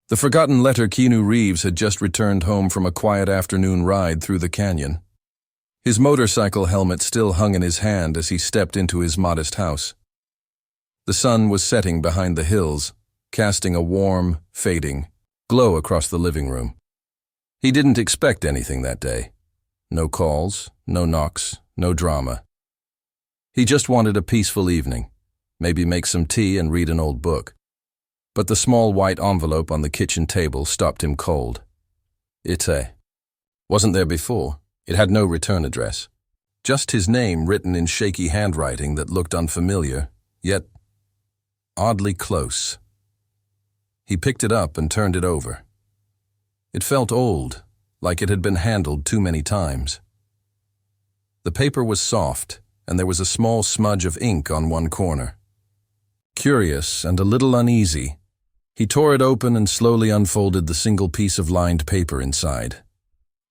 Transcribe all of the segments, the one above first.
The forgotten letter. Keanu Reeves had just returned home from a quiet afternoon ride through the canyon. His motorcycle helmet still hung in his hand as he stepped into his modest house. The sun was setting behind the hills, casting a warm, fading glow across the living room. He didn't expect anything that day. No calls, no knocks, no drama. He just wanted a peaceful evening, maybe make some tea and read an old book. But the small white envelope on the kitchen table stopped him cold. It wasn't there before. It had no return address. Just his name written in shaky handwriting that looked unfamiliar, yet oddly close. He picked it up and turned it over. It felt old, like it had been handled too many times. The paper was soft, and there was a small smudge of ink on one corner. Curious and a little uneasy, he tore it open and slowly unfolded the single piece of lined paper inside.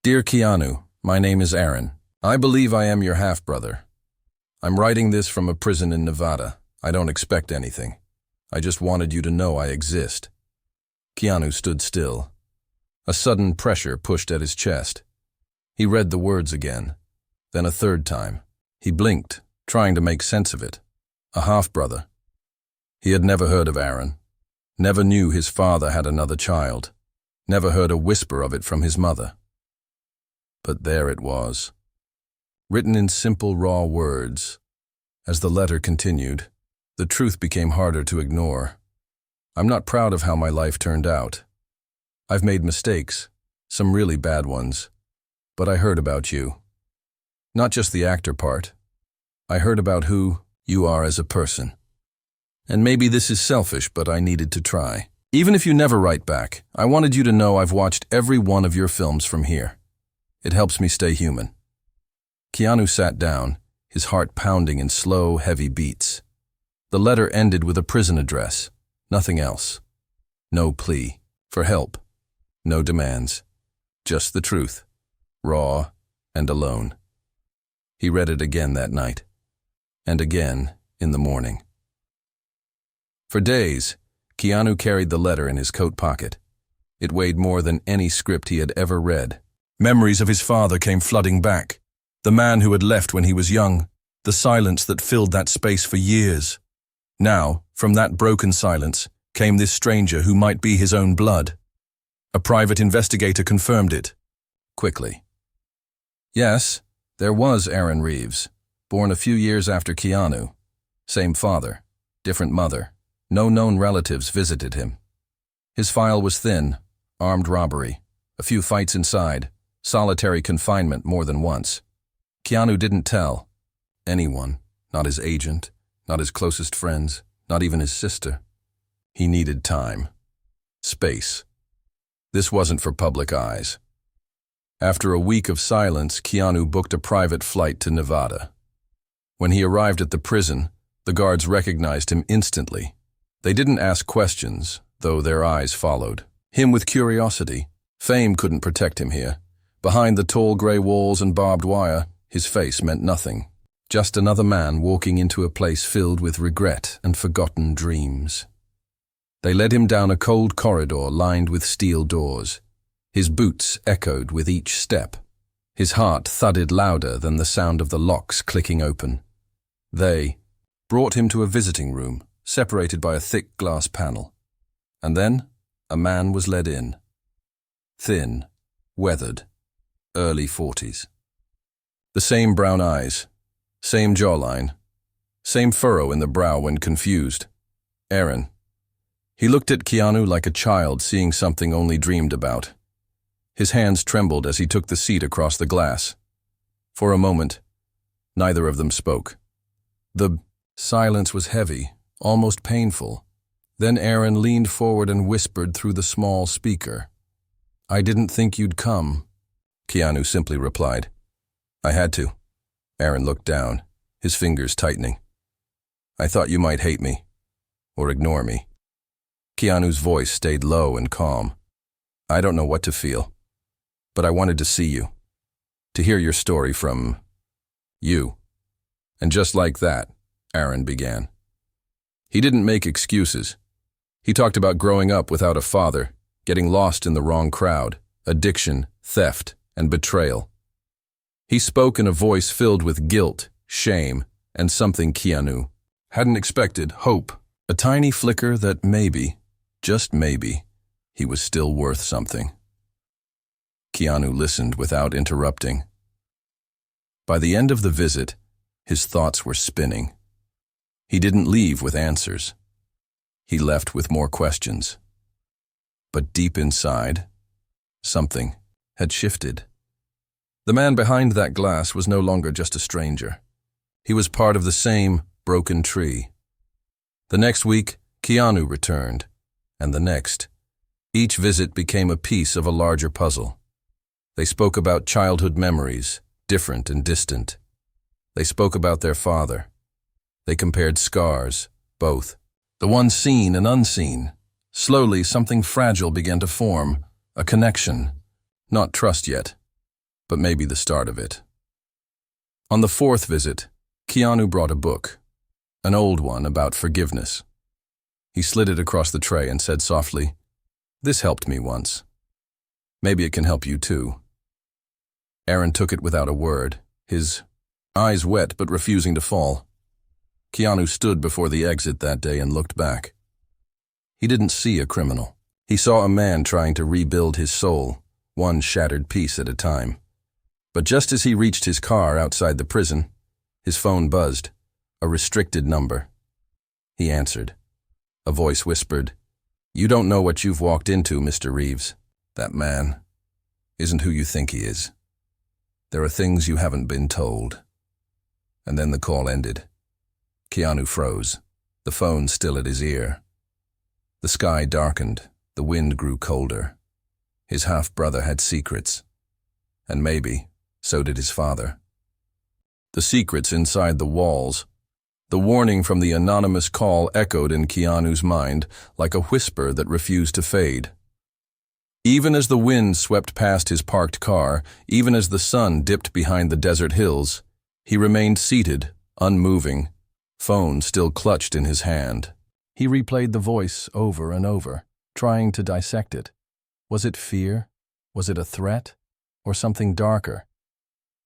Dear Keanu, my name is Aaron. I believe I am your half-brother. I'm writing this from a prison in Nevada. I don't expect anything. I just wanted you to know I exist. Keanu stood still. A sudden pressure pushed at his chest. He read the words again, then a third time. He blinked, trying to make sense of it. A half-brother. He had never heard of Aaron. Never knew his father had another child. Never heard a whisper of it from his mother. But there it was, written in simple, raw words. As the letter continued, the truth became harder to ignore. I'm not proud of how my life turned out. I've made mistakes, some really bad ones. But I heard about you. Not just the actor part. I heard about who you are as a person. And maybe this is selfish, but I needed to try. Even if you never write back, I wanted you to know I've watched every one of your films from here. It helps me stay human. Keanu sat down, his heart pounding in slow, heavy beats. The letter ended with a prison address, nothing else. No plea for help, no demands, just the truth, raw and alone. He read it again that night, and again in the morning. For days, Keanu carried the letter in his coat pocket. It weighed more than any script he had ever read. Memories of his father came flooding back. The man who had left when he was young, the silence that filled that space for years. Now, from that broken silence, came this stranger who might be his own blood. A private investigator confirmed it, quickly. Yes, there was Aaron Reeves, born a few years after Keanu. Same father, different mother. No known relatives visited him. His file was thin: armed robbery, a few fights inside, solitary confinement more than once. Keanu didn't tell anyone, not his agent, not his closest friends, not even his sister. He needed time, space. This wasn't for public eyes. After a week of silence, Keanu booked a private flight to Nevada. When he arrived at the prison, the guards recognized him instantly. They didn't ask questions, though their eyes followed him with curiosity. Fame couldn't protect him here. Behind the tall gray walls and barbed wire, his face meant nothing. Just another man walking into a place filled with regret and forgotten dreams. They led him down a cold corridor lined with steel doors. His boots echoed with each step. His heart thudded louder than the sound of the locks clicking open. They brought him to a visiting room, separated by a thick glass panel. And then, a man was led in. Thin, weathered, early 40s. The same brown eyes, same jawline, same furrow in the brow when confused. Aaron. He looked at Keanu like a child seeing something only dreamed about. His hands trembled as he took the seat across the glass. For a moment, neither of them spoke. The silence was heavy, almost painful. Then Aaron leaned forward and whispered through the small speaker. "I didn't think you'd come," Keanu simply replied. "I had to." Aaron looked down, his fingers tightening. "I thought you might hate me, or ignore me." Keanu's voice stayed low and calm. "I don't know what to feel, but I wanted to see you, to hear your story from you." And just like that, Aaron began. He didn't make excuses. He talked about growing up without a father, getting lost in the wrong crowd, addiction, theft, and betrayal. He spoke in a voice filled with guilt, shame, and something Keanu hadn't expected, hope. A tiny flicker that maybe, just maybe, he was still worth something. Keanu listened without interrupting. By the end of the visit, his thoughts were spinning. He didn't leave with answers. He left with more questions. But deep inside, something had shifted. The man behind that glass was no longer just a stranger. He was part of the same broken tree. The next week, Keanu returned, and the next. Each visit became a piece of a larger puzzle. They spoke about childhood memories, different and distant. They spoke about their father. They compared scars, both, the one seen and unseen. Slowly, something fragile began to form, a connection. Not trust yet, but maybe the start of it. On the fourth visit, Keanu brought a book, an old one about forgiveness. He slid it across the tray and said softly, "This helped me once. Maybe it can help you too." Aaron took it without a word, his eyes wet but refusing to fall. Keanu stood before the exit that day and looked back. He didn't see a criminal. He saw a man trying to rebuild his soul, one shattered piece at a time. But just as he reached his car outside the prison, his phone buzzed, a restricted number. He answered. A voice whispered, "You don't know what you've walked into, Mr. Reeves. That man isn't who you think he is. There are things you haven't been told." And then the call ended. Keanu froze, the phone still at his ear. The sky darkened, the wind grew colder. His half-brother had secrets, and maybe so did his father. The secrets inside the walls. The warning from the anonymous call echoed in Keanu's mind like a whisper that refused to fade. Even as the wind swept past his parked car, even as the sun dipped behind the desert hills, he remained seated, unmoving, phone still clutched in his hand. He replayed the voice over and over, trying to dissect it. Was it fear? Was it a threat? Or something darker?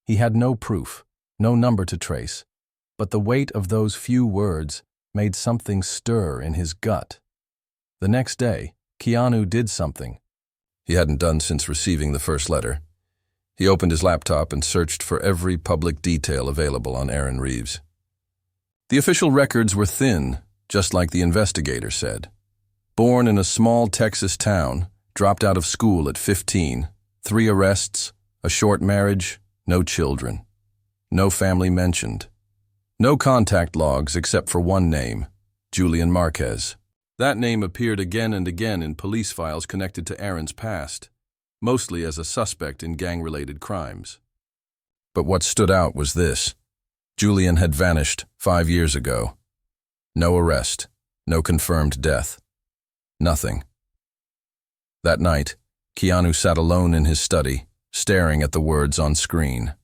He had no proof, no number to trace, but the weight of those few words made something stir in his gut. The next day, Keanu did something he hadn't done since receiving the first letter. He opened his laptop and searched for every public detail available on Aaron Reeves. The official records were thin, just like the investigator said. Born in a small Texas town, dropped out of school at 15, 3 arrests, a short marriage, no children. No family mentioned. No contact logs except for one name, Julian Marquez. That name appeared again and again in police files connected to Aaron's past, mostly as a suspect in gang-related crimes. But what stood out was this. Julian had vanished 5 years ago. No arrest, no confirmed death. Nothing. That night, Keanu sat alone in his study, staring at the words on screen.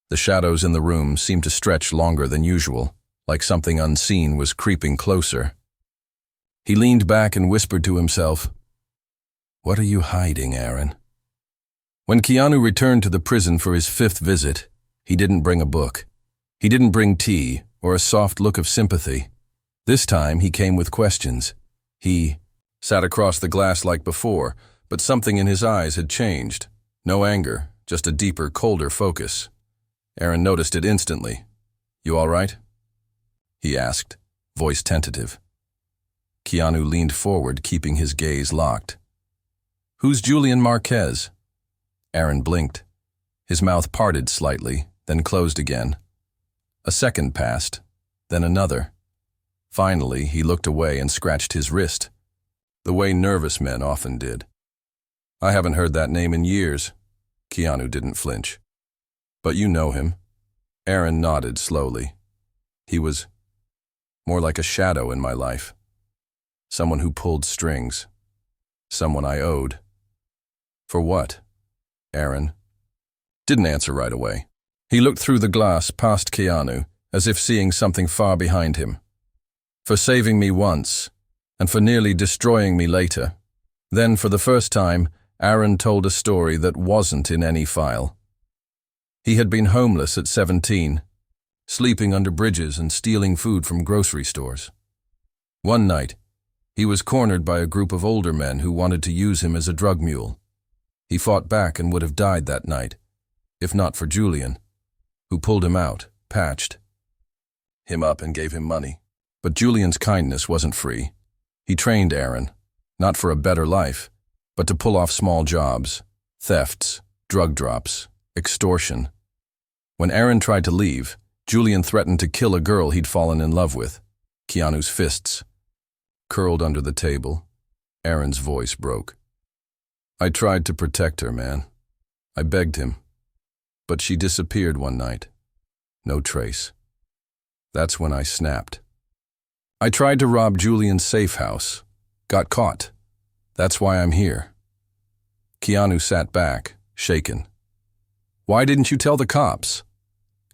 The shadows in the room seemed to stretch longer than usual, like something unseen was creeping closer. He leaned back and whispered to himself, "What are you hiding, Aaron?" When Keanu returned to the prison for his 5th visit, he didn't bring a book. He didn't bring tea or a soft look of sympathy. This time he came with questions. He sat across the glass like before, but something in his eyes had changed. No anger, just a deeper, colder focus. Aaron noticed it instantly. "You all right?" he asked, voice tentative. Keanu leaned forward, keeping his gaze locked. "Who's Julian Marquez?" Aaron blinked. His mouth parted slightly, then closed again. A second passed, then another. Finally, he looked away and scratched his wrist, the way nervous men often did. "I haven't heard that name in years." Keanu didn't flinch. "But you know him." Aaron nodded slowly. "He was more like a shadow in my life. Someone who pulled strings. Someone I owed." "For what?" Aaron didn't answer right away. He looked through the glass past Keanu, as if seeing something far behind him. "For saving me once, and for nearly destroying me later. Then, for the first time, Aaron told a story that wasn't in any file. He had been homeless at 17, sleeping under bridges and stealing food from grocery stores. One night, he was cornered by a group of older men who wanted to use him as a drug mule. He fought back and would have died that night, if not for Julian, who pulled him out, patched him up and gave him money. But Julian's kindness wasn't free. He trained Aaron, not for a better life, but to pull off small jobs, thefts, drug drops, extortion. When Aaron tried to leave, Julian threatened to kill a girl he'd fallen in love with. Keanu's fists curled under the table. Aaron's voice broke. I tried to protect her, man. I begged him. But she disappeared one night. No trace. That's when I snapped. I tried to rob Julian's safe house. Got caught. That's why I'm here. Keanu sat back, shaken. Why didn't you tell the cops?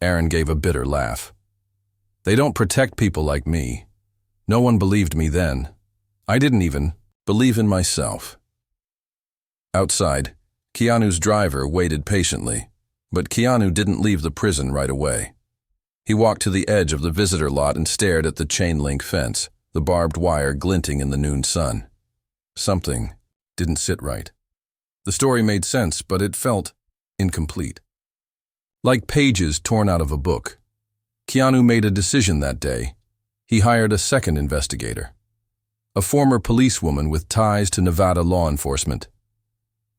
Aaron gave a bitter laugh. They don't protect people like me. No one believed me then. I didn't even believe in myself. Outside, Keanu's driver waited patiently, but Keanu didn't leave the prison right away. He walked to the edge of the visitor lot and stared at the chain-link fence, the barbed wire glinting in the noon sun. Something didn't sit right. The story made sense, but it felt incomplete. Like pages torn out of a book, Keanu made a decision that day. He hired a second investigator, a former policewoman with ties to Nevada law enforcement.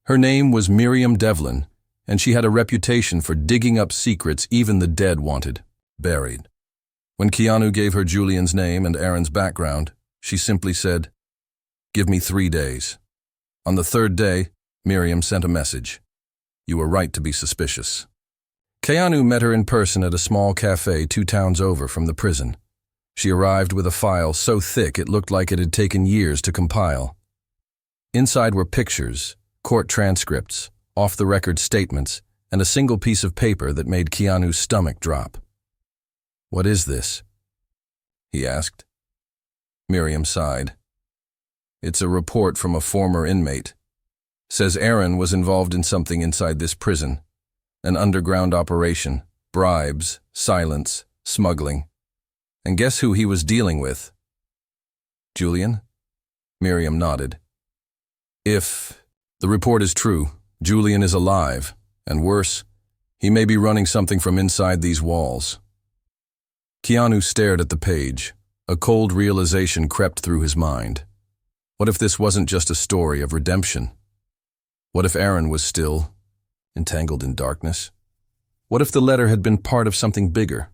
Her name was Miriam Devlin, and she had a reputation for digging up secrets even the dead wanted buried. When Keanu gave her Julian's name and Aaron's background, she simply said, "Give me 3 days." On the third day, Miriam sent a message. You were right to be suspicious. Keanu met her in person at a small cafe 2 towns over from the prison. She arrived with a file so thick it looked like it had taken years to compile. Inside were pictures, court transcripts, off-the-record statements, and a single piece of paper that made Keanu's stomach drop. What is this? He asked. Miriam sighed. It's a report from a former inmate. Says Aaron was involved in something inside this prison. An underground operation, bribes, silence, smuggling. And guess who he was dealing with? Julian? Miriam nodded. If the report is true, Julian is alive, and worse, he may be running something from inside these walls. Keanu stared at the page. A cold realization crept through his mind. What if this wasn't just a story of redemption? What if Aaron was still entangled in darkness? What if the letter had been part of something bigger?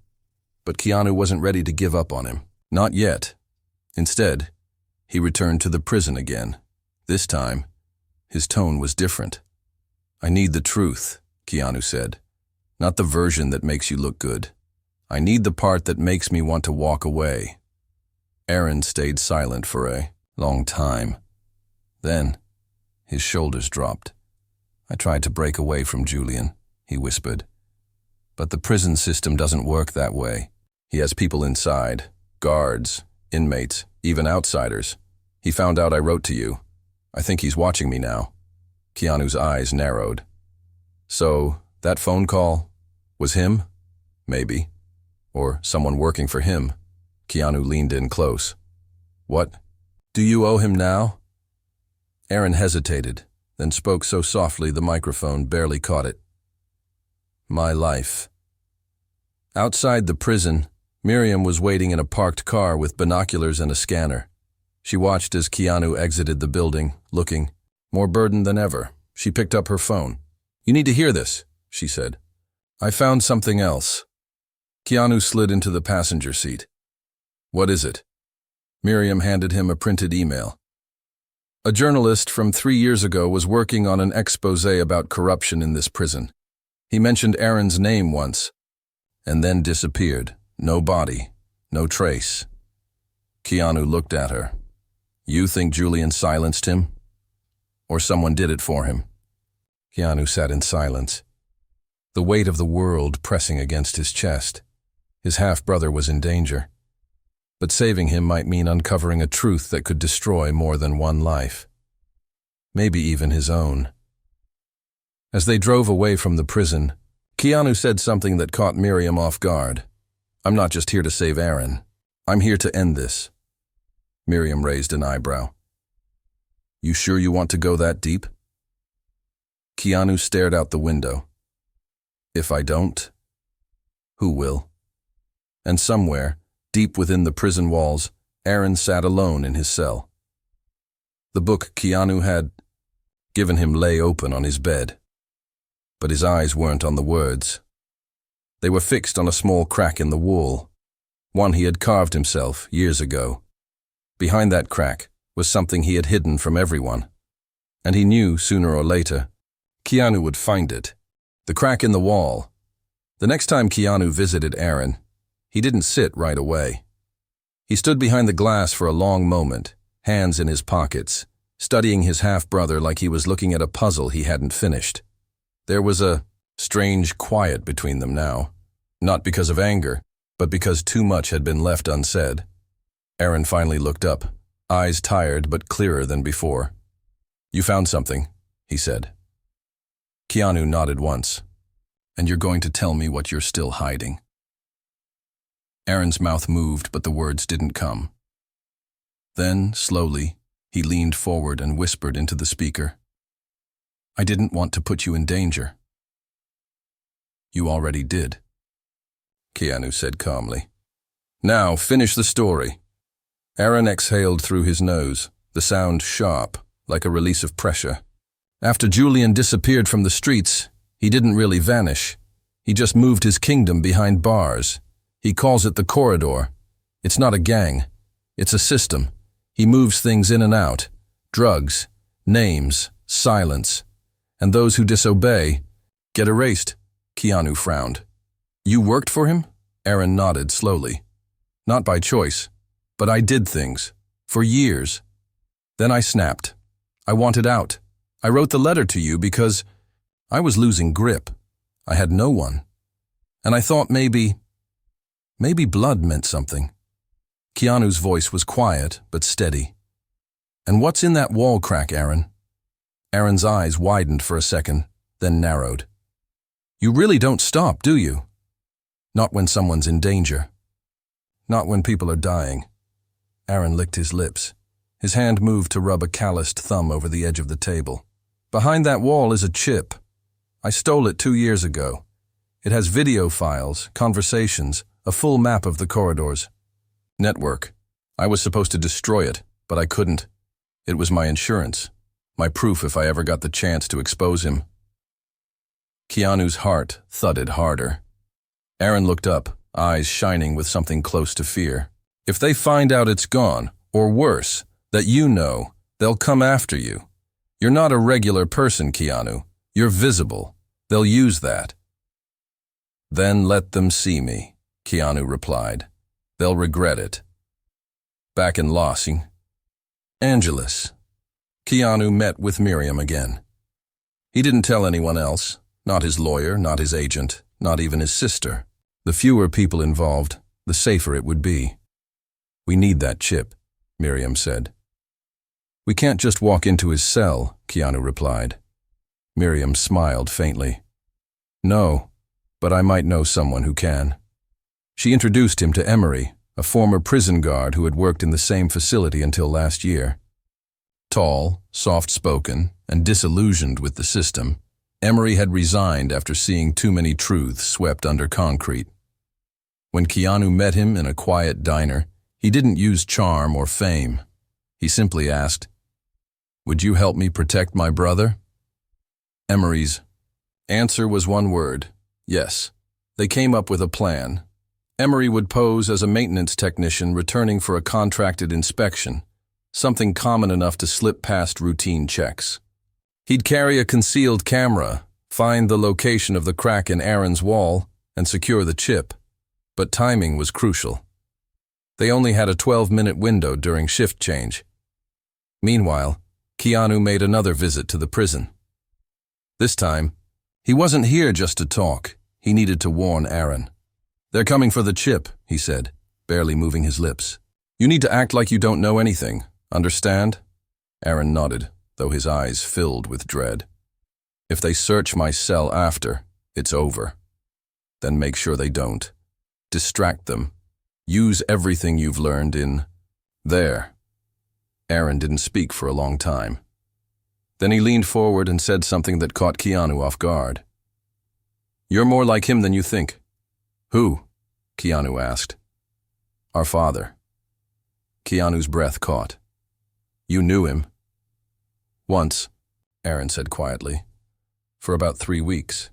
But Keanu wasn't ready to give up on him. Not yet. Instead, he returned to the prison again. This time, his tone was different. I need the truth, Keanu said. Not the version that makes you look good. I need the part that makes me want to walk away. Aaron stayed silent for a long time. Then, his shoulders dropped. I tried to break away from Julian, he whispered. But the prison system doesn't work that way. He has people inside, guards, inmates, even outsiders. He found out I wrote to you. I think he's watching me now. Keanu's eyes narrowed. So, that phone call was him? Maybe. Or someone working for him. Keanu leaned in close. What? Do you owe him now? Aaron hesitated, then spoke so softly the microphone barely caught it. My life. Outside the prison, Miriam was waiting in a parked car with binoculars and a scanner. She watched as Keanu exited the building, looking more burdened than ever. She picked up her phone. You need to hear this, she said. I found something else. Keanu slid into the passenger seat. What is it? Miriam handed him a printed email. A journalist from 3 years ago was working on an expose about corruption in this prison. He mentioned Aaron's name once, and then disappeared. No body, no trace. Keanu looked at her. You think Julian silenced him? Or someone did it for him? Keanu sat in silence, the weight of the world pressing against his chest. His half-brother was in danger, but saving him might mean uncovering a truth that could destroy more than one life. maybe even his own. As they drove away from the prison, Keanu said something that caught Miriam off guard. "I'm not just here to save Aaron. I'm here to end this." Miriam raised an eyebrow. "You sure you want to go that deep?" Keanu stared out the window. "If I don't, who will?" And somewhere, deep within the prison walls, Aaron sat alone in his cell. The book Keanu had given him lay open on his bed. But his eyes weren't on the words. They were fixed on a small crack in the wall, one he had carved himself years ago. Behind that crack was something he had hidden from everyone, and he knew sooner or later Keanu would find it. The crack in the wall. The next time Keanu visited Aaron, he didn't sit right away. He stood behind the glass for a long moment, hands in his pockets, studying his half-brother like he was looking at a puzzle he hadn't finished. There was a strange quiet between them now, not because of anger, but because too much had been left unsaid. Aaron finally looked up, eyes tired but clearer than before. "You found something," he said. Keanu nodded once. "And you're going to tell me what you're still hiding?" Aaron's mouth moved, but the words didn't come. Then, slowly, he leaned forward and whispered into the speaker. "I didn't want to put you in danger." "You already did," Keanu said calmly. "Now, finish the story." Aaron exhaled through his nose, the sound sharp, like a release of pressure. "After Julian disappeared from the streets, he didn't really vanish. He just moved his kingdom behind bars. He calls it the corridor. It's not a gang. It's a system. He moves things in and out. Drugs, names, silence. And those who disobey get erased." Keanu frowned. "You worked for him?" Aaron nodded slowly. "Not by choice, but I did things. For years. Then I snapped. I wanted out. I wrote the letter to you because I was losing grip. I had no one. And I thought maybe blood meant something." Keanu's voice was quiet but steady. "And what's in that wall crack, Aaron?" Aaron's eyes widened for a second, then narrowed. "You really don't stop, do you? Not when someone's in danger. Not when people are dying." Aaron licked his lips. His hand moved to rub a calloused thumb over the edge of the table. "Behind that wall is a chip. I stole it 2 years ago. It has video files, conversations, a full map of the corridors. Network. I was supposed to destroy it, but I couldn't. It was my insurance. My proof if I ever got the chance to expose him." Keanu's heart thudded harder. Aaron looked up, eyes shining with something close to fear. "If they find out it's gone, or worse, that you know, they'll come after you. You're not a regular person, Keanu. You're visible. They'll use that." "Then let them see me," Keanu replied. "They'll regret it." Back in Los Angeles, Keanu met with Miriam again. He didn't tell anyone else, not his lawyer, not his agent, not even his sister. The fewer people involved, the safer it would be. "We need that chip," Miriam said. "We can't just walk into his cell," Keanu replied. Miriam smiled faintly. "No, but I might know someone who can." She introduced him to Emery, a former prison guard who had worked in the same facility until last year. Tall, soft-spoken, and disillusioned with the system, Emery had resigned after seeing too many truths swept under concrete. When Keanu met him in a quiet diner, he didn't use charm or fame. He simply asked, "Would you help me protect my brother?" Emery's answer was one word, yes. They came up with a plan. Emery would pose as a maintenance technician returning for a contracted inspection, something common enough to slip past routine checks. He'd carry a concealed camera, find the location of the crack in Aaron's wall, and secure the chip. But timing was crucial. They only had a 12-minute window during shift change. Meanwhile, Keanu made another visit to the prison. This time, he wasn't here just to talk. He needed to warn Aaron. "They're coming for the chip," he said, barely moving his lips. "You need to act like you don't know anything. Understand?" Aaron nodded. though his eyes filled with dread. "If they search my cell after, it's over. Then make sure they don't. Distract them. Use everything you've learned in there." Aaron didn't speak for a long time. Then he leaned forward and said something that caught Keanu off guard. "You're more like him than you think." "Who?" Keanu asked. "Our father." Keanu's breath caught. "You knew him?" "Once," Aaron said quietly. "For about 3 weeks.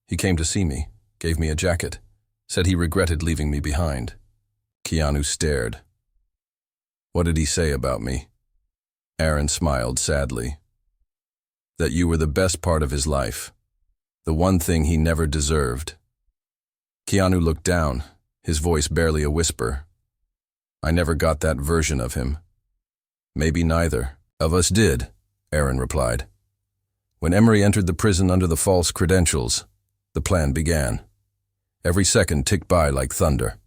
He came to see me, gave me a jacket, said he regretted leaving me behind." Keanu stared. "What did he say about me?" Aaron smiled sadly. "That you were the best part of his life, the one thing he never deserved." Keanu looked down, his voice barely a whisper. "I never got that version of him." "Maybe neither of us did," Aaron replied. When Emery entered the prison under the false credentials, the plan began. Every second ticked by like thunder.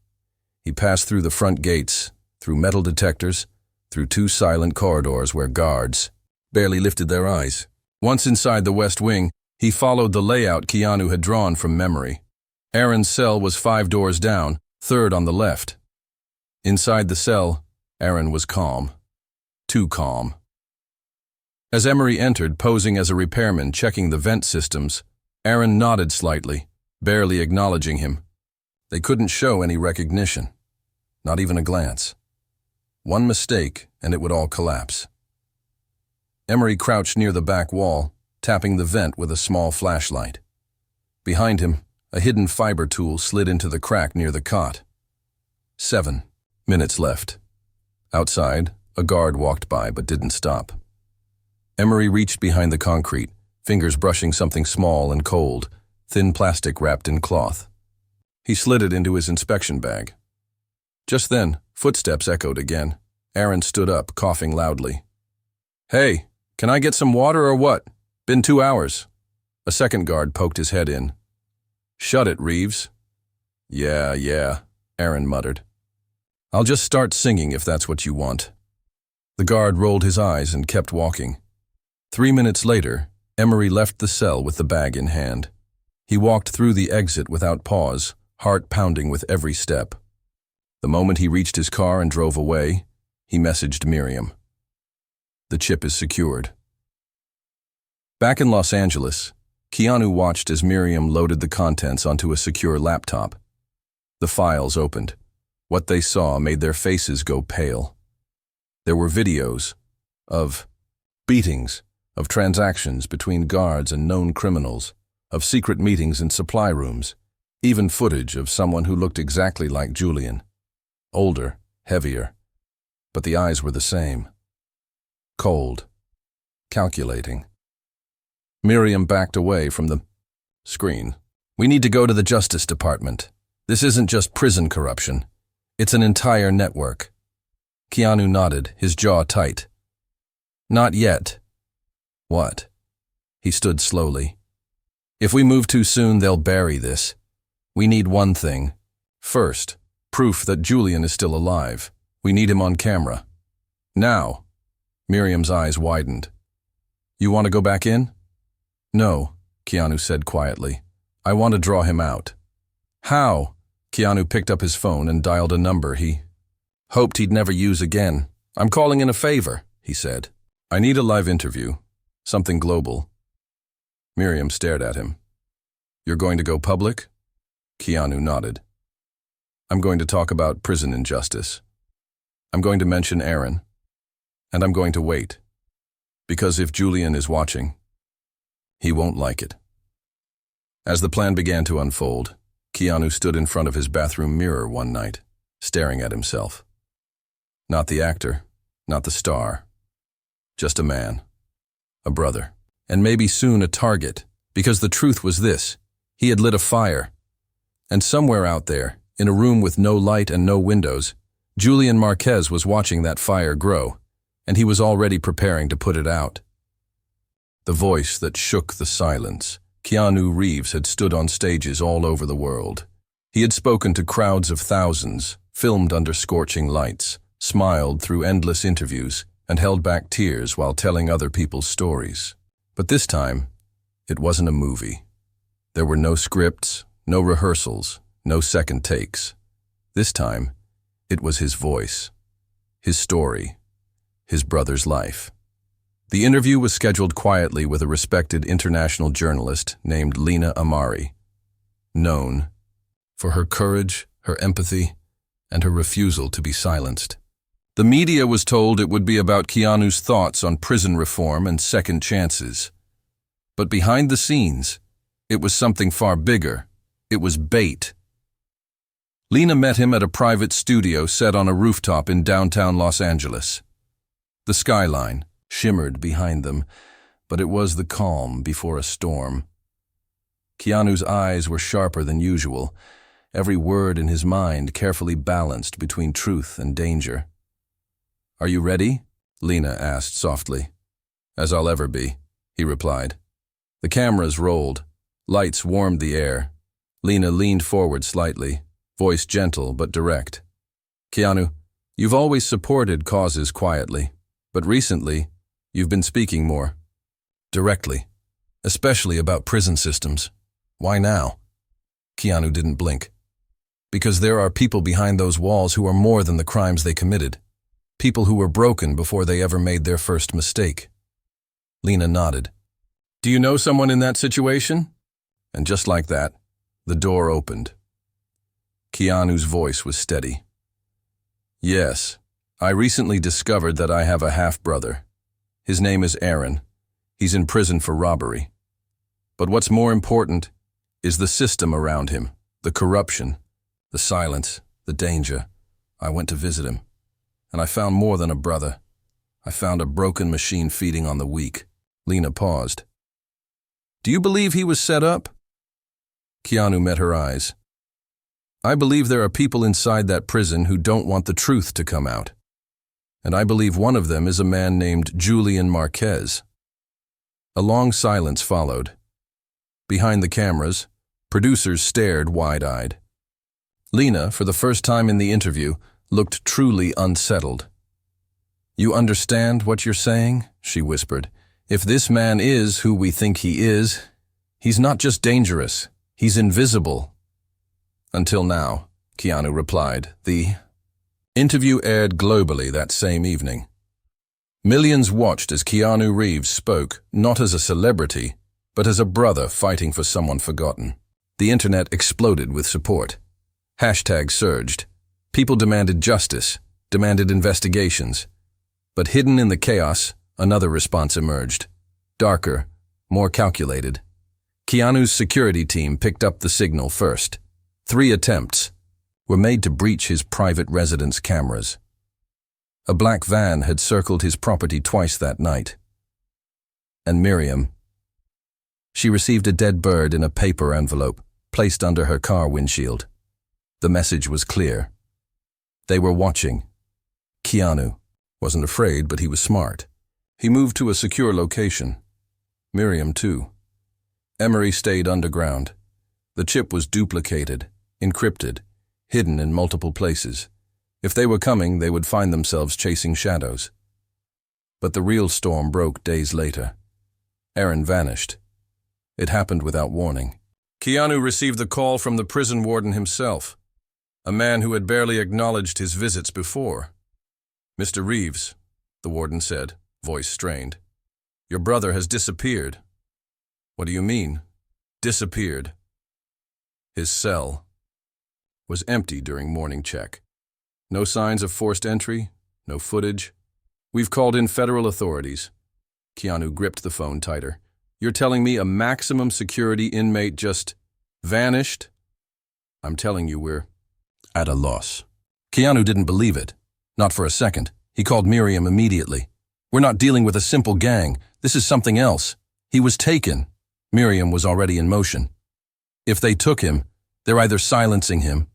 He passed through the front gates, through metal detectors, through 2 silent corridors where guards barely lifted their eyes. Once inside the West Wing, he followed the layout Keanu had drawn from memory. Aaron's cell was 5 doors down, 3rd on the left. Inside the cell, Aaron was calm. Too calm. As Emery entered, posing as a repairman checking the vent systems, Aaron nodded slightly, barely acknowledging him. They couldn't show any recognition, not even a glance. One mistake, and it would all collapse. Emery crouched near the back wall, tapping the vent with a small flashlight. Behind him, a hidden fiber tool slid into the crack near the cot. 7 minutes left. Outside, a guard walked by but didn't stop. Emery reached behind the concrete, fingers brushing something small and cold, thin plastic wrapped in cloth. He slid it into his inspection bag. Just then, footsteps echoed again. Aaron stood up, coughing loudly. "Hey, can I get some water or what? Been 2 hours." A second guard poked his head in. "Shut it, Reeves." Yeah, Aaron muttered. "I'll just start singing if that's what you want." The guard rolled his eyes and kept walking. 3 minutes later, Emery left the cell with the bag in hand. He walked through the exit without pause, heart pounding with every step. The moment he reached his car and drove away, he messaged Miriam. "The chip is secured." Back in Los Angeles, Keanu watched as Miriam loaded the contents onto a secure laptop. The files opened. What they saw made their faces go pale. There were videos of beatings, of transactions between guards and known criminals, of secret meetings in supply rooms, even footage of someone who looked exactly like Julian. Older, heavier, but the eyes were the same. Cold, calculating. Miriam backed away from the screen. "We need to go to the Justice Department. This isn't just prison corruption. It's an entire network." Keanu nodded, his jaw tight. "Not yet." "What?" He stood slowly. "If we move too soon, they'll bury this. We need one thing. First, proof that Julian is still alive. We need him on camera. Now." Miriam's eyes widened. "You want to go back in?" "No," Keanu said quietly. "I want to draw him out." "How?" Keanu picked up his phone and dialed a number he hoped he'd never use again. "I'm calling in a favor," he said. "I need a live interview. Something global." Miriam stared at him. "You're going to go public?" Keanu nodded. "I'm going to talk about prison injustice. I'm going to mention Aaron. And I'm going to wait. Because if Julian is watching, he won't like it." As the plan began to unfold, Keanu stood in front of his bathroom mirror one night, staring at himself. Not the actor, not the star. Just a man. A brother. And maybe soon a target, because the truth was this: he had lit a fire. And somewhere out there, in a room with no light and no windows, Julian Marquez was watching that fire grow, and he was already preparing to put it out. The voice that shook the silence. Keanu Reeves had stood on stages all over the world. He had spoken to crowds of thousands, filmed under scorching lights, smiled through endless interviews, and held back tears while telling other people's stories. But this time, it wasn't a movie. There were no scripts, no rehearsals, no second takes. This time, it was his voice, his story, his brother's life. The interview was scheduled quietly with a respected international journalist named Lena Amari, known for her courage, her empathy, and her refusal to be silenced. The media was told it would be about Keanu's thoughts on prison reform and second chances. But behind the scenes, it was something far bigger. It was bait. Lena met him at a private studio set on a rooftop in downtown Los Angeles. The skyline shimmered behind them, but it was the calm before a storm. Keanu's eyes were sharper than usual, every word in his mind carefully balanced between truth and danger. "Are you ready?" Lena asked softly. "As I'll ever be," he replied. The cameras rolled. Lights warmed the air. Lena leaned forward slightly, voice gentle but direct. "Keanu, you've always supported causes quietly, but recently, you've been speaking more. Directly. Especially about prison systems. Why now?" Keanu didn't blink. "Because there are people behind those walls who are more than the crimes they committed. People who were broken before they ever made their first mistake." Lena nodded. "Do you know someone in that situation?" And just like that, the door opened. Keanu's voice was steady. "Yes, I recently discovered that I have a half-brother. His name is Aaron. He's in prison for robbery. But what's more important is the system around him, the corruption, the silence, the danger. I went to visit him, and I found more than a brother. I found a broken machine feeding on the weak." Lena paused. "Do you believe he was set up?" Keanu met her eyes. "I believe there are people inside that prison who don't want the truth to come out. And I believe one of them is a man named Julian Marquez." A long silence followed. Behind the cameras, producers stared wide-eyed. Lena, for the first time in the interview, looked truly unsettled. "You understand what you're saying?" she whispered. "If this man is who we think he is, he's not just dangerous, he's invisible." "Until now," Keanu replied. The interview aired globally that same evening. Millions watched as Keanu Reeves spoke, not as a celebrity, but as a brother fighting for someone forgotten. The internet exploded with support. Hashtags surged. People demanded justice, demanded investigations. But hidden in the chaos, another response emerged. Darker, more calculated. Keanu's security team picked up the signal first. 3 attempts were made to breach his private residence cameras. A black van had circled his property twice that night. And Miriam. She received a dead bird in a paper envelope, placed under her car windshield. The message was clear. They were watching. Keanu wasn't afraid, but he was smart. He moved to a secure location. Miriam, too. Emery stayed underground. The chip was duplicated, encrypted, hidden in multiple places. If they were coming, they would find themselves chasing shadows. But the real storm broke days later. Aaron vanished. It happened without warning. Keanu received the call from the prison warden himself, a man who had barely acknowledged his visits before. "Mr. Reeves," the warden said, voice strained. "Your brother has disappeared." "What do you mean, disappeared?" His cell was empty during morning check. No signs of forced entry, no footage. "We've called in federal authorities." Keanu gripped the phone tighter. "You're telling me a maximum security inmate just vanished?" "I'm telling you we're at a loss." Keanu didn't believe it. Not for a second. He called Miriam immediately. "We're not dealing with a simple gang. This is something else. He was taken." Miriam was already in motion. "If they took him, they're either silencing him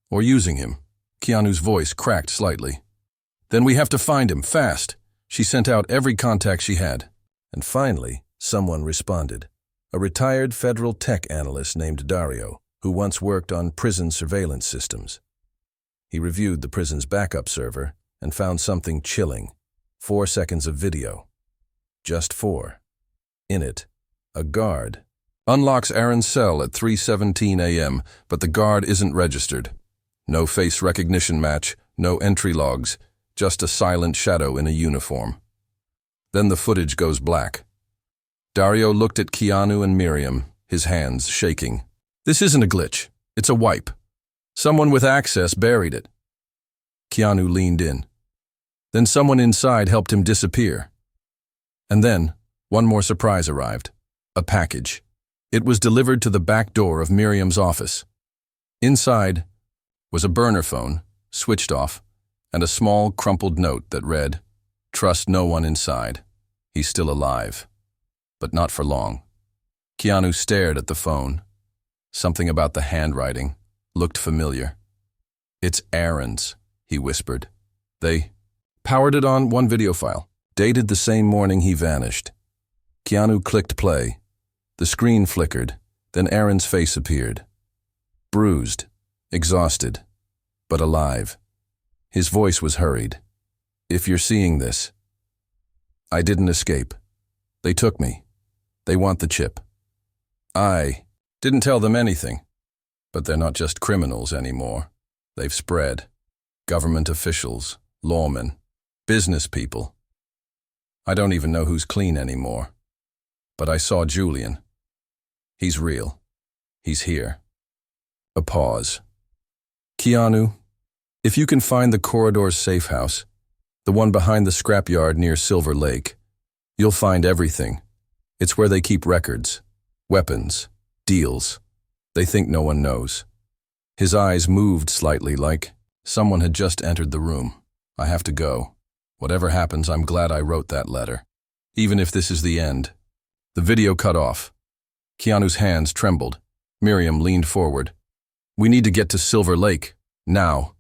or using him." Keanu's voice cracked slightly. "Then we have to find him, fast." She sent out every contact she had. And finally, someone responded. A retired federal tech analyst named Dario, who once worked on prison surveillance systems. He reviewed the prison's backup server and found something chilling. 4 seconds of video. Just 4. In it, a guard unlocks Aaron's cell at 3:17 a.m., but the guard isn't registered. No face recognition match, no entry logs, just a silent shadow in a uniform. Then the footage goes black. Dario looked at Keanu and Miriam, his hands shaking. This isn't a glitch. It's a wipe. Someone with access buried it. Keanu leaned in. Then someone inside helped him disappear. And then, one more surprise arrived. A package. It was delivered to the back door of Miriam's office. Inside was a burner phone, switched off, and a small, crumpled note that read, "Trust no one inside. He's still alive." But not for long. Keanu stared at the phone. Something about the handwriting looked familiar. "It's Aaron's," he whispered. They powered it on one video file, dated the same morning he vanished. Keanu clicked play. The screen flickered, then Aaron's face appeared. Bruised, exhausted, but alive. His voice was hurried. "If you're seeing this, I didn't escape. They took me. They want the chip. I didn't tell them anything. But they're not just criminals anymore. They've spread. Government officials, lawmen, business people. I don't even know who's clean anymore. But I saw Julian. He's real. He's here." A pause. "Keanu, if you can find the corridor's safe house, the one behind the scrapyard near Silver Lake, you'll find everything. It's where they keep records, weapons, deals. They think no one knows." His eyes moved slightly like someone had just entered the room. "I have to go. Whatever happens, I'm glad I wrote that letter. Even if this is the end." The video cut off. Keanu's hands trembled. Miriam leaned forward. "We need to get to Silver Lake, now."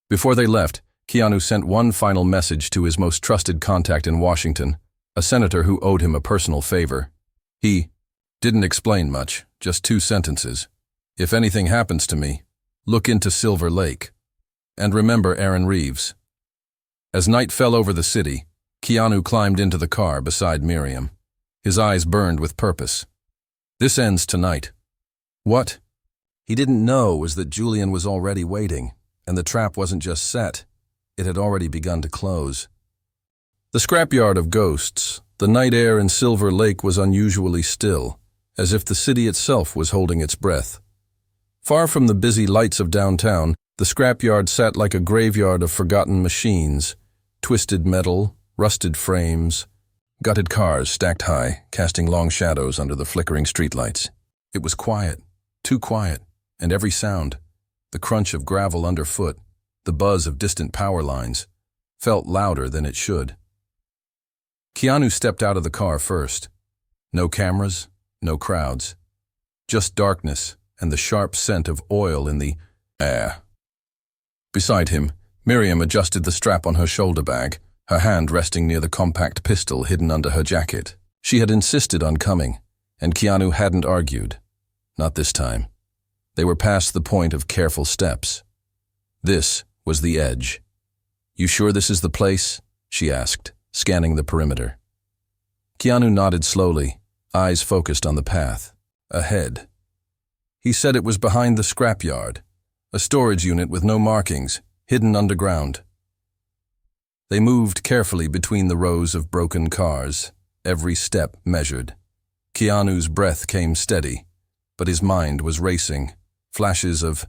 Before they left, Keanu sent one final message to his most trusted contact in Washington, a senator who owed him a personal favor. He didn't explain much, just 2 sentences. "If anything happens to me, look into Silver Lake. And remember Aaron Reeves." As night fell over the city, Keanu climbed into the car beside Miriam. His eyes burned with purpose. This ends tonight. What he didn't know was that Julian was already waiting, and the trap wasn't just set, it had already begun to close. The scrapyard of ghosts, the night air in Silver Lake was unusually still, as if the city itself was holding its breath. Far from the busy lights of downtown, the scrapyard sat like a graveyard of forgotten machines, twisted metal, rusted frames, gutted cars stacked high, casting long shadows under the flickering streetlights. It was quiet, too quiet, and every sound, the crunch of gravel underfoot, the buzz of distant power lines, felt louder than it should. Keanu stepped out of the car first. No cameras, no crowds. Just darkness and the sharp scent of oil in the air. Beside him, Miriam adjusted the strap on her shoulder bag, her hand resting near the compact pistol hidden under her jacket. She had insisted on coming, and Keanu hadn't argued. Not this time. They were past the point of careful steps. This was the edge. "You sure this is the place?" she asked, scanning the perimeter. Keanu nodded slowly, eyes focused on the path, ahead. He said it was behind the scrapyard, a storage unit with no markings, hidden underground. They moved carefully between the rows of broken cars, every step measured. Keanu's breath came steady, but his mind was racing. Flashes of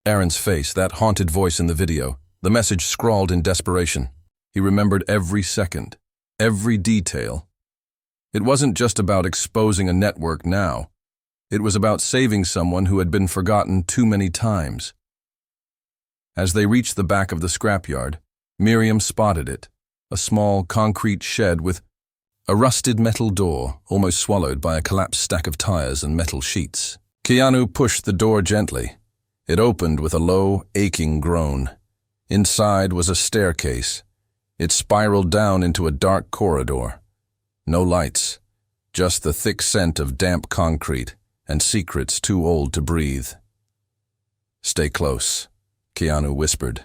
Aaron's face, that haunted voice in the video, the message scrawled in desperation. He remembered every second, every detail. It wasn't just about exposing a network now. It was about saving someone who had been forgotten too many times. As they reached the back of the scrapyard, Miriam spotted it, a small concrete shed with a rusted metal door almost swallowed by a collapsed stack of tires and metal sheets. Keanu pushed the door gently. It opened with a low, aching groan. Inside was a staircase. It spiraled down into a dark corridor. No lights, just the thick scent of damp concrete and secrets too old to breathe. "Stay close," Keanu whispered.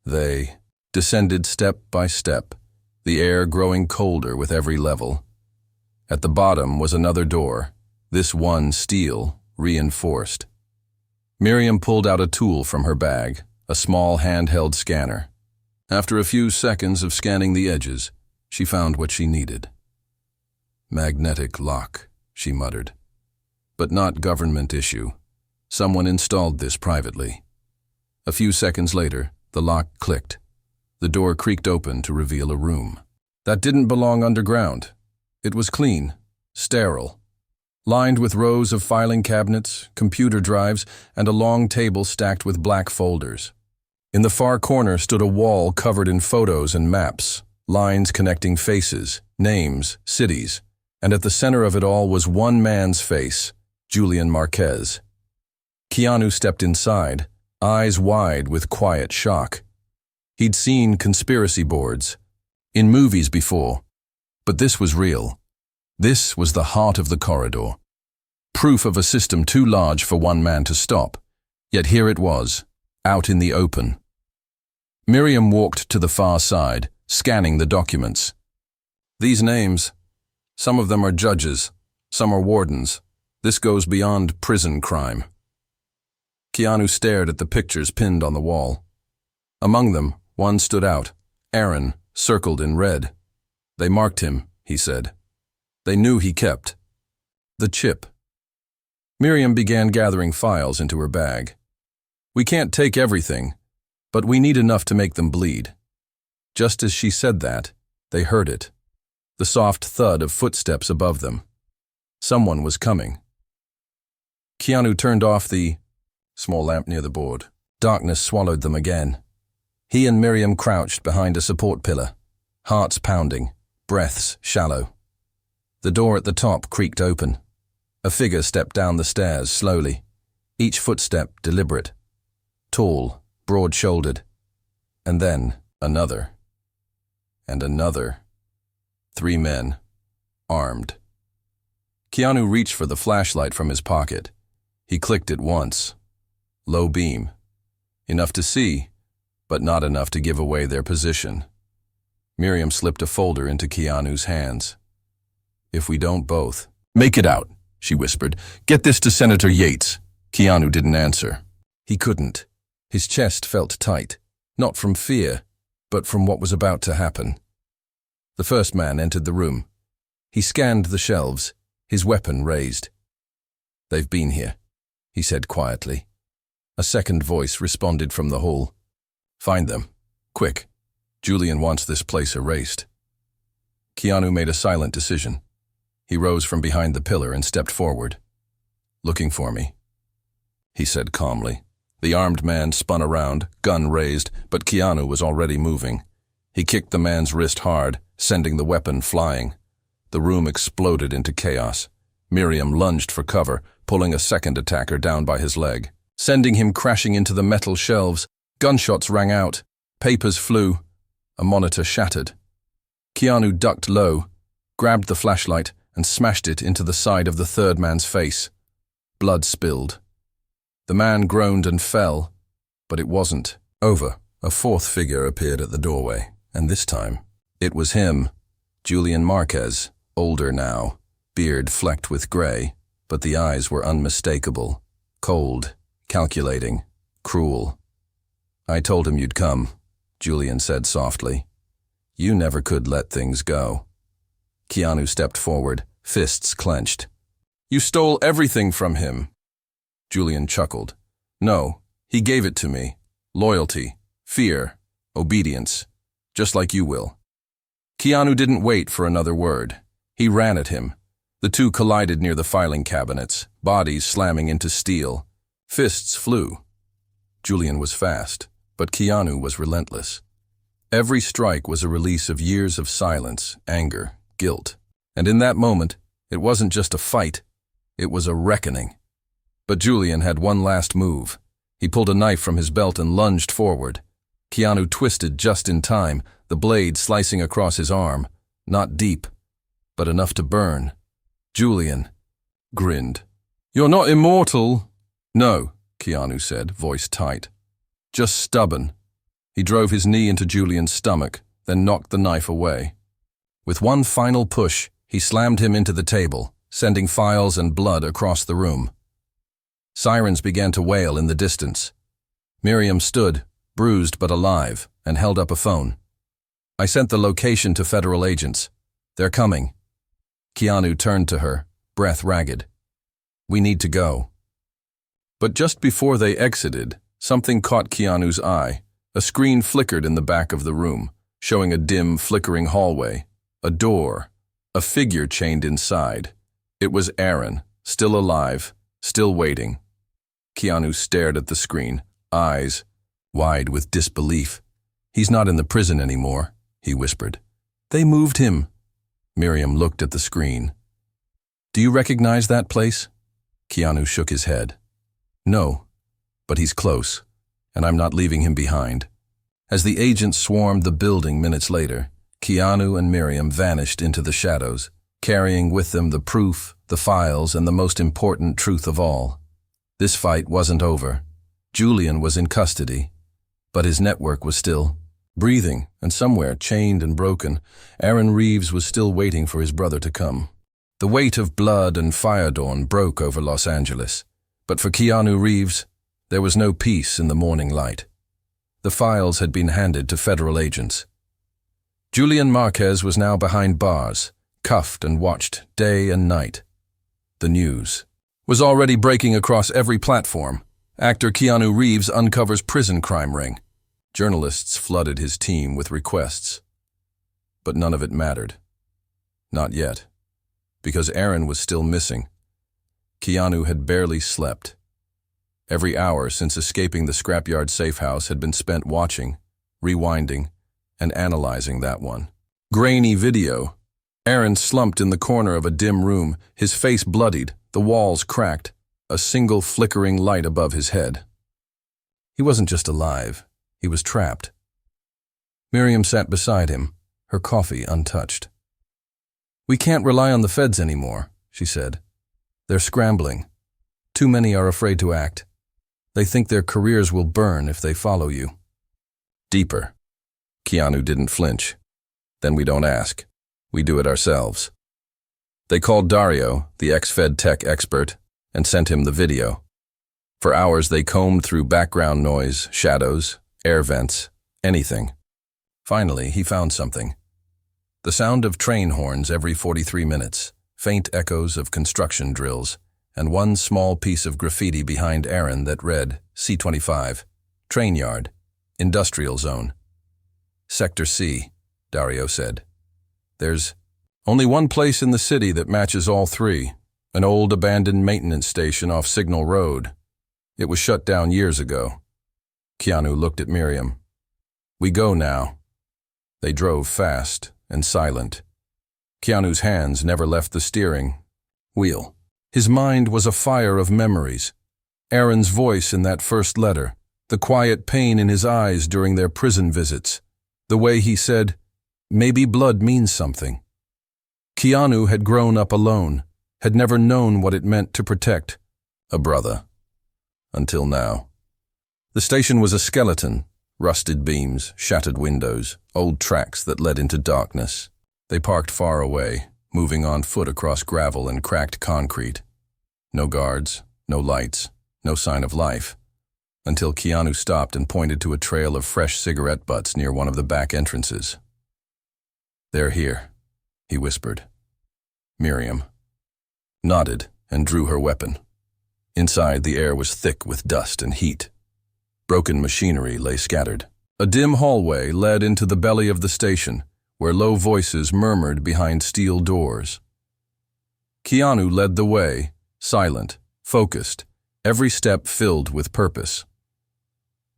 They descended step by step, the air growing colder with every level. At the bottom was another door, this one steel, reinforced. Miriam pulled out a tool from her bag, a small handheld scanner. After a few seconds of scanning the edges, she found what she needed. Magnetic lock, she muttered. But not government issue. Someone installed this privately. A few seconds later, the lock clicked. The door creaked open to reveal a room. That didn't belong underground. It was clean, sterile, lined with rows of filing cabinets, computer drives, and a long table stacked with black folders. In the far corner stood a wall covered in photos and maps, lines connecting faces, names, cities, and at the center of it all was one man's face, Julian Marquez. Keanu stepped inside, eyes wide with quiet shock. He'd seen conspiracy boards in movies before, but this was real. This was the heart of the corridor. Proof of a system too large for one man to stop. Yet here it was, out in the open. Miriam walked to the far side, scanning the documents. These names, some of them are judges, some are wardens. This goes beyond prison crime. Keanu stared at the pictures pinned on the wall. Among them, one stood out, Aaron, circled in red. They marked him, he said. They knew he kept the chip. Miriam began gathering files into her bag. We can't take everything, but we need enough to make them bleed. Just as she said that, they heard it. The soft thud of footsteps above them. Someone was coming. Keanu turned off the small lamp near the board. Darkness swallowed them again. He and Miriam crouched behind a support pillar, hearts pounding, breaths shallow. The door at the top creaked open. A figure stepped down the stairs slowly, each footstep deliberate, tall, broad-shouldered, and then another, and another. 3 men, armed. Keanu reached for the flashlight from his pocket. He clicked it once. Low beam. Enough to see, but not enough to give away their position. Miriam slipped a folder into Keanu's hands. If we don't both. Make it out, she whispered. Get this to Senator Yates. Keanu didn't answer. He couldn't. His chest felt tight, not from fear, but from what was about to happen. The first man entered the room. He scanned the shelves, his weapon raised. They've been here, he said quietly. A second voice responded from the hall. Find them. Quick. Julian wants this place erased. Keanu made a silent decision. He rose from behind the pillar and stepped forward. Looking for me, he said calmly. The armed man spun around, gun raised, but Keanu was already moving. He kicked the man's wrist hard, sending the weapon flying. The room exploded into chaos. Miriam lunged for cover, pulling a second attacker down by his leg, sending him crashing into the metal shelves. Gunshots rang out. Papers flew. A monitor shattered. Keanu ducked low, grabbed the flashlight, and smashed it into the side of the third man's face. Blood spilled. The man groaned and fell, but it wasn't over. A fourth figure appeared at the doorway, and this time, it was him, Julian Marquez, older now, beard flecked with gray, but the eyes were unmistakable, cold, calculating, cruel. I told him you'd come, Julian said softly. You never could let things go. Keanu stepped forward, fists clenched. You stole everything from him. Julian chuckled. No, he gave it to me. Loyalty, fear, obedience, just like you will. Keanu didn't wait for another word. He ran at him. The two collided near the filing cabinets, bodies slamming into steel. Fists flew. Julian was fast, but Keanu was relentless. Every strike was a release of years of silence, anger, guilt. And in that moment, it wasn't just a fight, it was a reckoning. But Julian had one last move. He pulled a knife from his belt and lunged forward. Keanu twisted just in time, the blade slicing across his arm. Not deep, but enough to burn. Julian grinned. You're not immortal. No, Keanu said, voice tight. Just stubborn. He drove his knee into Julian's stomach, then knocked the knife away. With one final push, he slammed him into the table, sending files and blood across the room. Sirens began to wail in the distance. Miriam stood, bruised but alive, and held up a phone. "I sent the location to federal agents. They're coming." Keanu turned to her, breath ragged. "We need to go." But just before they exited, something caught Keanu's eye. A screen flickered in the back of the room, showing a dim, flickering hallway, a door, a figure chained inside. It was Aaron, still alive, still waiting. Keanu stared at the screen, eyes wide with disbelief. "He's not in the prison anymore," he whispered. "They moved him." Miriam looked at the screen. "Do you recognize that place?" Keanu shook his head. "No, but he's close, and I'm not leaving him behind." As the agents swarmed the building minutes later, Keanu and Miriam vanished into the shadows, carrying with them the proof, the files, and the most important truth of all. This fight wasn't over. Julian was in custody, but his network was still breathing, and somewhere, chained and broken, Aaron Reeves was still waiting for his brother to come. The weight of blood and fire dawn broke over Los Angeles, but for Keanu Reeves, there was no peace in the morning light. The files had been handed to federal agents. Julian Marquez was now behind bars, cuffed and watched day and night. The news was already breaking across every platform. Actor Keanu Reeves uncovers prison crime ring. Journalists flooded his team with requests. But none of it mattered. Not yet. Because Aaron was still missing. Keanu had barely slept. Every hour since escaping the scrapyard safe house had been spent watching, rewinding, and analyzing that one. Grainy video. Aaron slumped in the corner of a dim room, his face bloodied, the walls cracked, a single flickering light above his head. He wasn't just alive, he was trapped. Miriam sat beside him, her coffee untouched. "We can't rely on the feds anymore," she said. "They're scrambling. Too many are afraid to act. They think their careers will burn if they follow you." "Deeper." Keanu didn't flinch. "Then we don't ask. We do it ourselves." They called Dario, the ex-Fed tech expert, and sent him the video. For hours they combed through background noise, shadows, air vents, anything. Finally, he found something. The sound of train horns every 43 minutes, faint echoes of construction drills, and one small piece of graffiti behind Aaron that read C-25, Train Yard, Industrial Zone. "Sector C," Dario said. "There's only one place in the city that matches all three, an old abandoned maintenance station off Signal Road. It was shut down years ago." Keanu looked at Miriam. "We go now." They drove fast and silent. Keanu's hands never left the steering wheel. His mind was a fire of memories. Aaron's voice in that first letter, the quiet pain in his eyes during their prison visits, the way he said, "Maybe blood means something." Keanu had grown up alone, had never known what it meant to protect a brother. Until now. The station was a skeleton, rusted beams, shattered windows, old tracks that led into darkness. They parked far away, moving on foot across gravel and cracked concrete. No guards, no lights, no sign of life, until Keanu stopped and pointed to a trail of fresh cigarette butts near one of the back entrances. "They're here," he whispered. Miriam nodded and drew her weapon. Inside, the air was thick with dust and heat. Broken machinery lay scattered. A dim hallway led into the belly of the station, where low voices murmured behind steel doors. Keanu led the way, silent, focused, every step filled with purpose.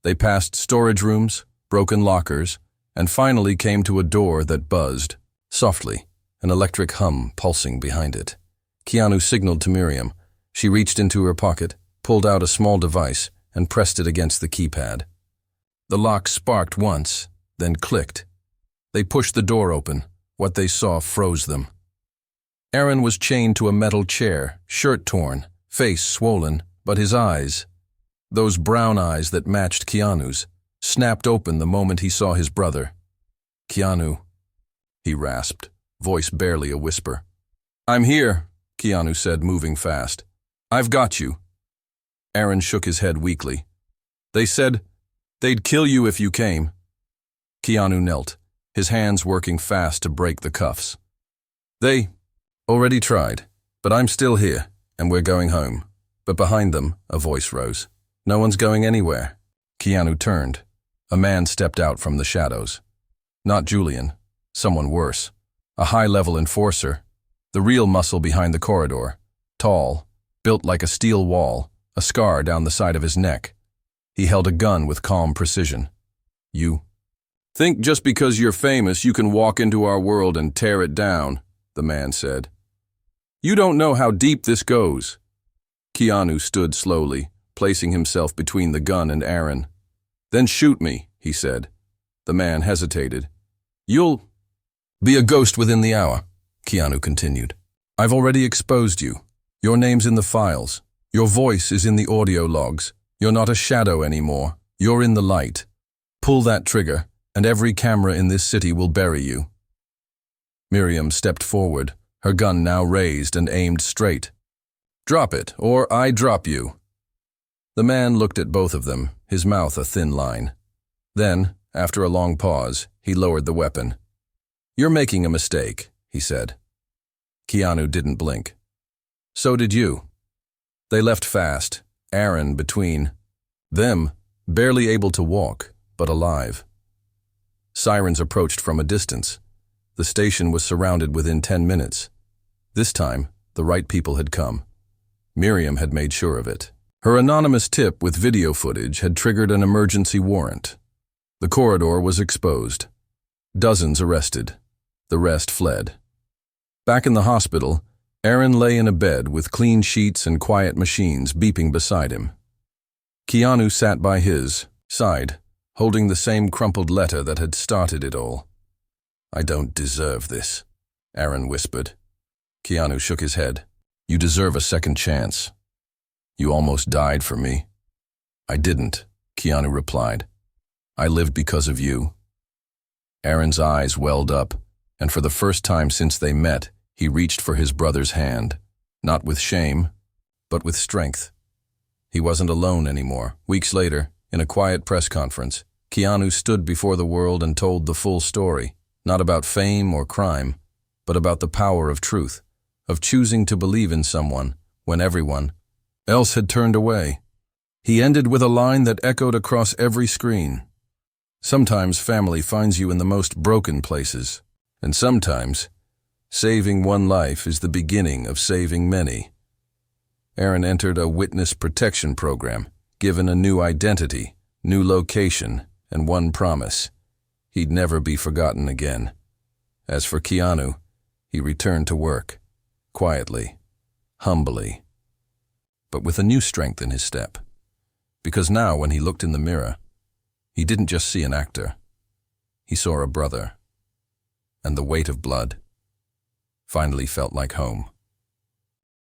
They passed storage rooms, broken lockers, and finally came to a door that buzzed, softly, an electric hum pulsing behind it. Keanu signaled to Miriam. She reached into her pocket, pulled out a small device, and pressed it against the keypad. The lock sparked once, then clicked. They pushed the door open. What they saw froze them. Aaron was chained to a metal chair, shirt torn, face swollen, but his eyes, those brown eyes that matched Keanu's, snapped open the moment he saw his brother. "Keanu," he rasped, voice barely a whisper. "I'm here," Keanu said, moving fast. "I've got you." Aaron shook his head weakly. "They said they'd kill you if you came." Keanu knelt, his hands working fast to break the cuffs. "They already tried, but I'm still here, and we're going home." But behind them, a voice rose. "No one's going anywhere." Keanu turned. A man stepped out from the shadows. Not Julian, someone worse. A high-level enforcer, the real muscle behind the corridor. Tall, built like a steel wall, a scar down the side of his neck. He held a gun with calm precision. "You think just because you're famous you can walk into our world and tear it down," the man said. "You don't know how deep this goes." Keanu stood slowly, placing himself between the gun and Aaron. "Then shoot me," he said. The man hesitated. "You'll be a ghost within the hour," Keanu continued. "I've already exposed you. Your name's in the files. Your voice is in the audio logs. You're not a shadow anymore. You're in the light. Pull that trigger, and every camera in this city will bury you." Miriam stepped forward, her gun now raised and aimed straight. "Drop it, or I drop you." The man looked at both of them, his mouth a thin line. Then, after a long pause, he lowered the weapon. "You're making a mistake," he said. Keanu didn't blink. "So did you." They left fast, Aaron between. Them, barely able to walk, but alive. Sirens approached from a distance. The station was surrounded within 10 minutes. This time, the right people had come. Miriam had made sure of it. Her anonymous tip with video footage had triggered an emergency warrant. The corridor was exposed. Dozens arrested. The rest fled. Back in the hospital, Aaron lay in a bed with clean sheets and quiet machines beeping beside him. Keanu sat by his side, holding the same crumpled letter that had started it all. "I don't deserve this," Aaron whispered. Keanu shook his head. "You deserve a second chance. You almost died for me." "I didn't," Keanu replied. "I lived because of you." Aaron's eyes welled up, and for the first time since they met, he reached for his brother's hand, not with shame, but with strength. He wasn't alone anymore. Weeks later, in a quiet press conference, Keanu stood before the world and told the full story, not about fame or crime, but about the power of truth, of choosing to believe in someone when everyone else had turned away. He ended with a line that echoed across every screen. "Sometimes family finds you in the most broken places, and sometimes saving one life is the beginning of saving many." Aaron entered a witness protection program, given a new identity, new location, and one promise: he'd never be forgotten again. As for Keanu, he returned to work, quietly, humbly, but with a new strength in his step. Because now, when he looked in the mirror, he didn't just see an actor. He saw a brother, and the weight of blood finally felt like home.